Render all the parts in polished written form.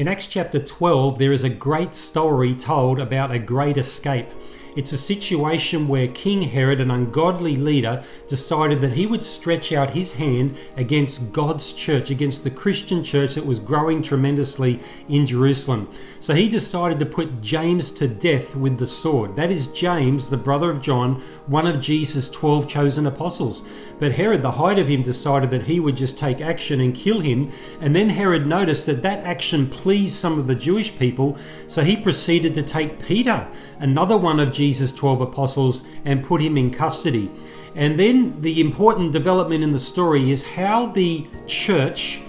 In Acts chapter 12, there is a great story told about a great escape. It's a situation where King Herod, an ungodly leader, decided that he would stretch out his hand against God's church, against the Christian church that was growing tremendously in Jerusalem. So he decided to put James to death with the sword. That is James, the brother of John, one of Jesus' 12 chosen apostles. But Herod, the height of him, decided that he would just take action and kill him. And then Herod noticed that that action pleased some of the Jewish people, so he proceeded to take Peter, another one of Jesus' 12 apostles, and put him in custody. And then the important development in the story is how the church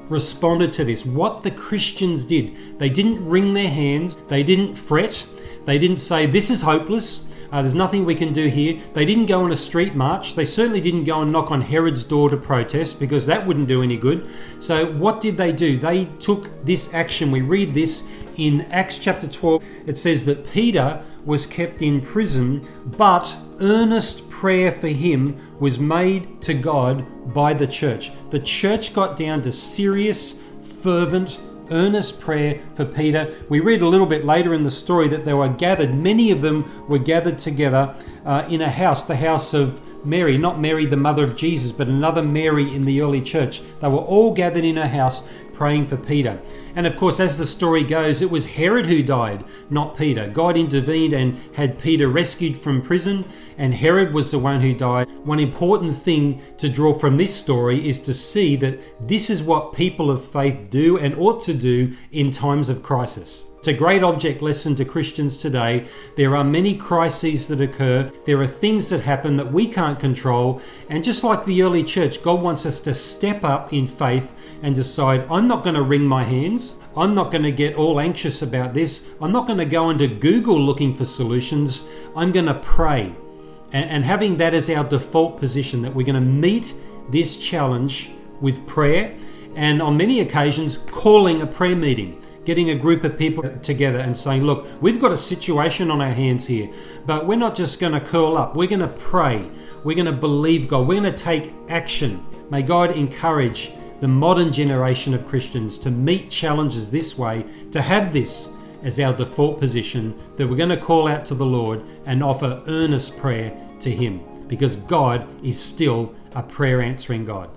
responded to this, what the Christians did. They didn't wring their hands, they didn't fret, they didn't say, this is hopeless, there's nothing we can do here. They didn't go on a street march. They certainly didn't go and knock on Herod's door to protest, because that wouldn't do any good. So what did they do? They took this action. We read this in Acts chapter 12. It says that Peter was kept in prison, but earnest prayer for him was made to God by the church. The church got down to serious, fervent, earnest prayer for Peter. We read a little bit later in the story that they were gathered, many of them were gathered together in a house, the house of Mary, not Mary the mother of Jesus, but another Mary in the early church. They were all gathered in a house praying for Peter. And of course, as the story goes, it was Herod who died, not Peter. God intervened and had Peter rescued from prison, and Herod was the one who died. One important thing to draw from this story is to see that this is what people of faith do and ought to do in times of crisis. It's a great object lesson to Christians today. There are many crises that occur. There are things that happen that we can't control. And just like the early church, God wants us to step up in faith and decide, I'm not going to wring my hands. I'm not going to get all anxious about this. I'm not going to go into Google looking for solutions. I'm going to pray. And having that as our default position, that we're going to meet this challenge with prayer, and on many occasions calling a prayer meeting, getting a group of people together and saying, look, we've got a situation on our hands here, but we're not just going to curl up. We're going to pray. We're going to believe God. We're going to take action. May God encourage the modern generation of Christians to meet challenges this way, to have this as our default position, that we're going to call out to the Lord and offer earnest prayer to Him, because God is still a prayer answering God.